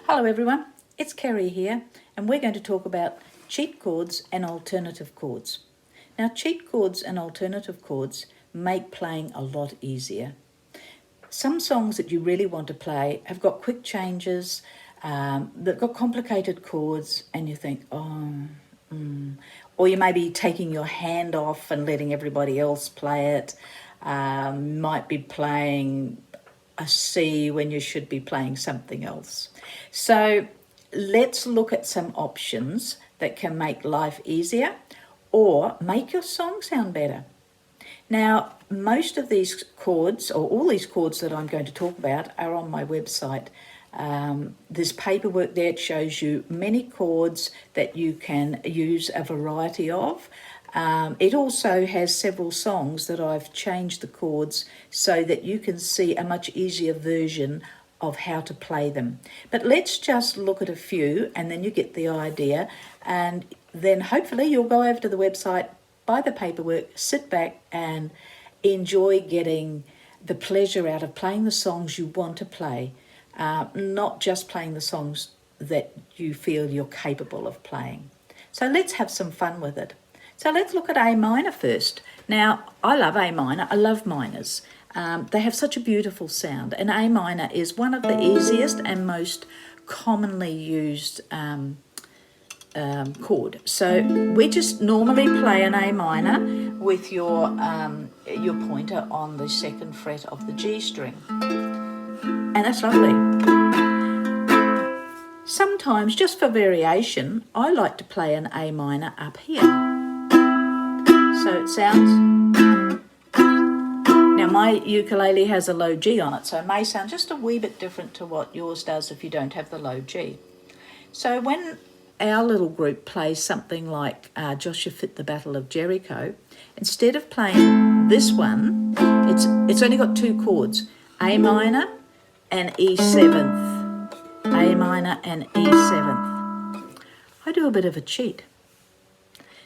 Hello everyone, it's Kerry here, and we're going to talk about cheat chords and alternative chords. Now, cheat chords and alternative chords make playing a lot easier. Some songs that you really want to play have got quick changes, they've got complicated chords, and you think, or you may be taking your hand off and letting everybody else play it. Might be playing a C when you should be playing something else. So let's look at some options that can make life easier or make your song sound better. Now, most of these chords, or all these chords that I'm going to talk about, are on my website. There's paperwork there. It shows you many chords that you can use a variety of. It also has several songs that I've changed the chords so that you can see a much easier version of how to play them. But let's just look at a few and then you get the idea, and then hopefully you'll go over to the website, buy the paperwork, sit back and enjoy getting the pleasure out of playing the songs you want to play, not just playing the songs that you feel you're capable of playing. So let's have some fun with it. So let's look at A minor first. Now, I love A minor. I love minors. They have such a beautiful sound. And A minor is one of the easiest and most commonly used chord. So we just normally play an A minor with your pointer on the second fret of the G string. And that's lovely. Sometimes, just for variation, I like to play an A minor up here. So it sounds, now my ukulele has a low G on it, so it may sound just a wee bit different to what yours does if you don't have the low G. So when our little group plays something like Joshua Fit the Battle of Jericho, instead of playing this one, it's only got two chords, A minor and E seventh. A minor and E seventh. I do a bit of a cheat.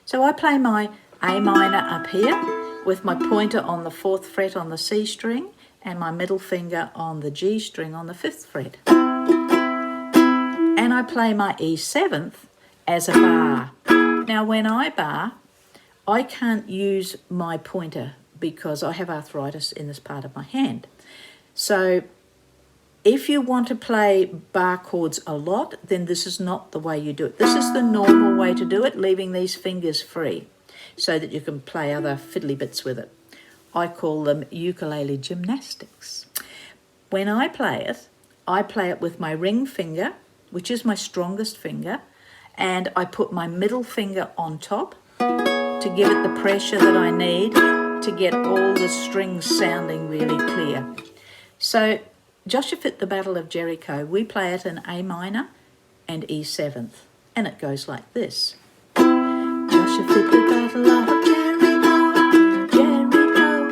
So I play my A minor up here with my pointer on the 4th fret on the C string and my middle finger on the G string on the 5th fret. And I play my E7th as a bar. Now when I bar, I can't use my pointer because I have arthritis in this part of my hand. So if you want to play bar chords a lot, then this is not the way you do it. This is the normal way to do it, leaving these fingers free, so that you can play other fiddly bits with it. I call them ukulele gymnastics. When I play it with my ring finger, which is my strongest finger, and I put my middle finger on top to give it the pressure that I need to get all the strings sounding really clear. So Joshua Fit the Battle of Jericho, we play it in A minor and E7th, and it goes like this. Joshua fit the battle of Jericho, Jericho,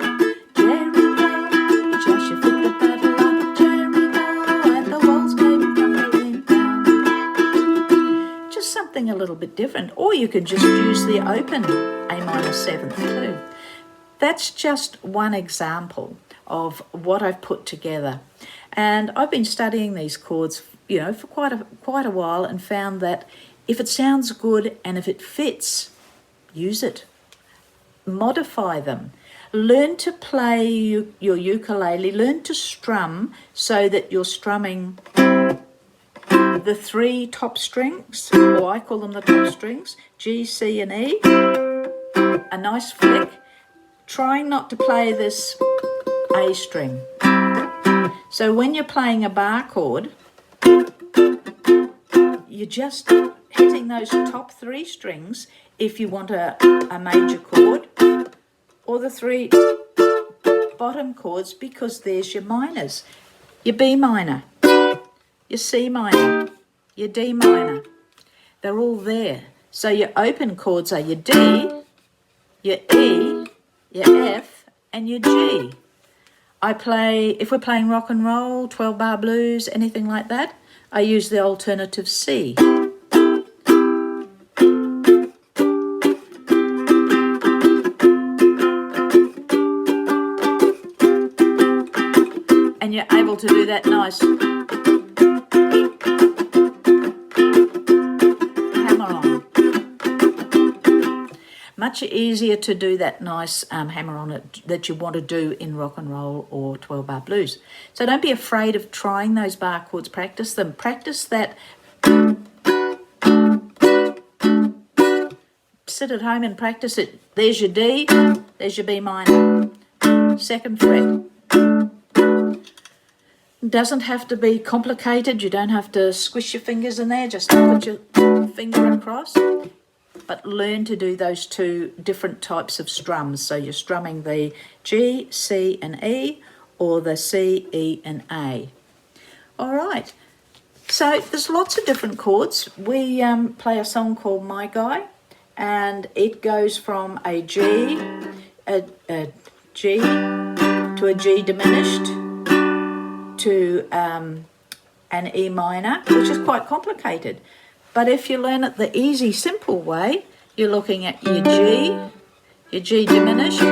Jericho. Joshua fit the battle of Jericho, and the walls came crumbling down. Just something a little bit different. Or you can just use the open A minor 7th too. That's just one example of what I've put together. And I've been studying these chords, for quite a while, and found that if it sounds good and if it fits, use it. Modify them. Learn to play your ukulele. Learn to strum so that you're strumming the 3 top strings, or I call them the top strings, G, C and E. A nice flick. Trying not to play this A string. So when you're playing a bar chord, you're just hitting those top 3 strings if you want a major chord, or the 3 bottom chords, because there's your minors. Your B minor, your C minor, your D minor. They're all there. So your open chords are your D, your E, your F and your G. If we're playing rock and roll, 12-bar blues, anything like that, I use the alternative C. And you're able to do that nice Much easier to do that nice hammer on it that you want to do in rock and roll or 12-bar blues. So don't be afraid of trying those bar chords. Practice them. Practice that. Sit at home and practice it. There's your D, there's your B minor, 2nd fret. It doesn't have to be complicated. You don't have to squish your fingers in there. Just put your finger across. But learn to do those two different types of strums. So you're strumming the G, C and E, or the C, E and A. All right. So there's lots of different chords. We play a song called My Guy, and it goes from a G, a G to a G diminished to an E minor, which is quite complicated. But if you learn it the easy, simple way, you're looking at your G diminished. So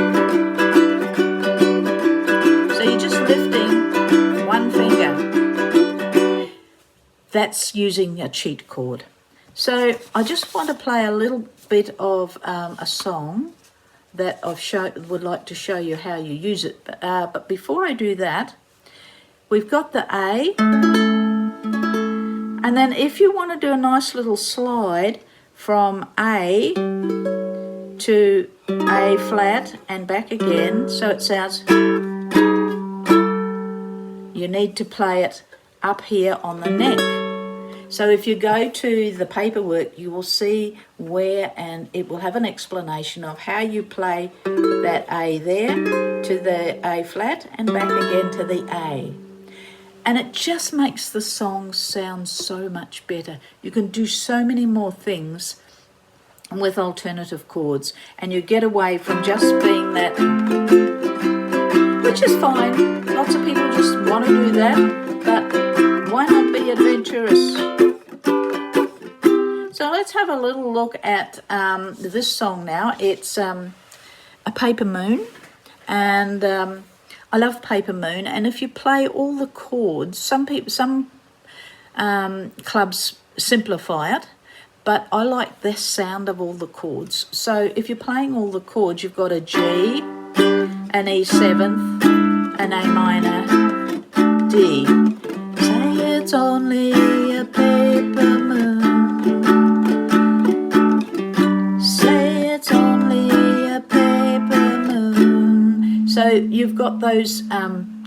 you're just lifting one finger. That's using a cheat chord. So I just want to play a little bit of a song that would like to show you how you use it. But before I do that, we've got the A, and then if you want to do a nice little slide from A to A flat and back again, so it sounds, you need to play it up here on the neck. So if you go to the paperwork, you will see where, and it will have an explanation of how you play that A there to the A flat and back again to the A. And it just makes the song sound so much better. You can do so many more things with alternative chords, and you get away from just being that, which is fine. Lots of people just want to do that, but why not be adventurous? So let's have a little look at this song now. It's a Paper Moon, and I love Paper Moon. And if you play all the chords, some clubs simplify it, but I like the sound of all the chords. So if you're playing all the chords, you've got a G, an E7, an A minor, D. Say it's only a paper moon. Say it's only a paper moon. So you've got those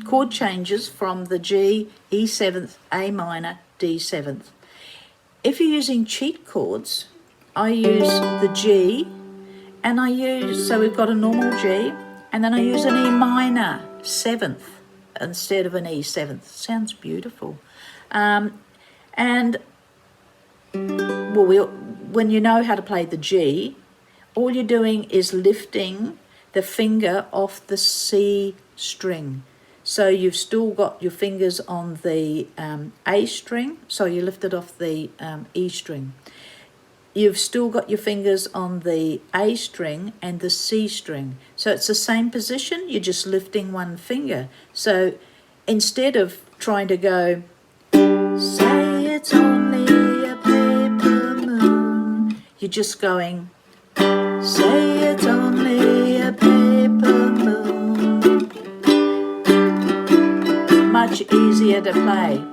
chord changes from the G, E7th, A minor, D7th. If you're using cheat chords, I use the G, and so we've got a normal G, and then I use an E minor 7th instead of an E7th. Sounds beautiful. When you know how to play the G, all you're doing is lifting the finger off the C string. So you've still got your fingers on the A string, so you lift it off the E string. You've still got your fingers on the A string and the C string. So it's the same position, you're just lifting one finger. So instead of trying to go, say it's only a paper moon, you're just going, say it's only a paper moon. Much easier to play.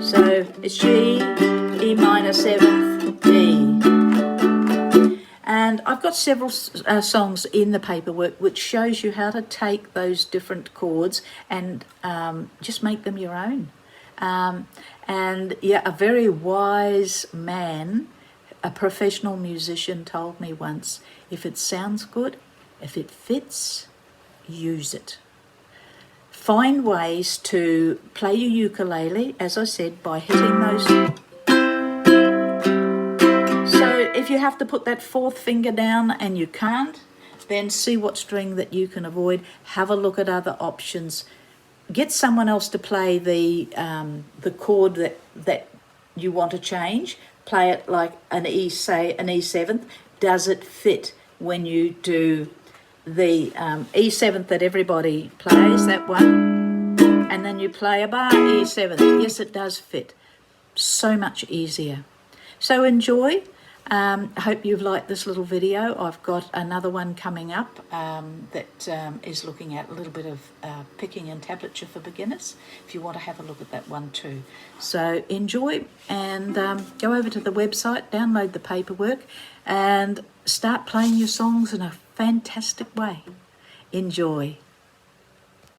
So it's G, E minor 7th, D. And I've got several songs in the paperwork which shows you how to take those different chords and just make them your own. And yeah, a very wise man, a professional musician, told me once, if it sounds good, if it fits, use it. Find ways to play your ukulele, as I said, by hitting those. So if you have to put that 4th finger down and you can't, then see what string that you can avoid. Have a look at other options. Get someone else to play the chord that you want to change. Play it like an E, say an E7th. Does it fit when you do the E7th that everybody plays, that one, and then you play a bar E7th? Yes, it does fit. So much easier. So enjoy. I hope you've liked this little video. I've got another one coming up that is looking at a little bit of picking and tablature for beginners, if you want to have a look at that one too. So enjoy, and go over to the website, download the paperwork, and start playing your songs in a fantastic way. Enjoy.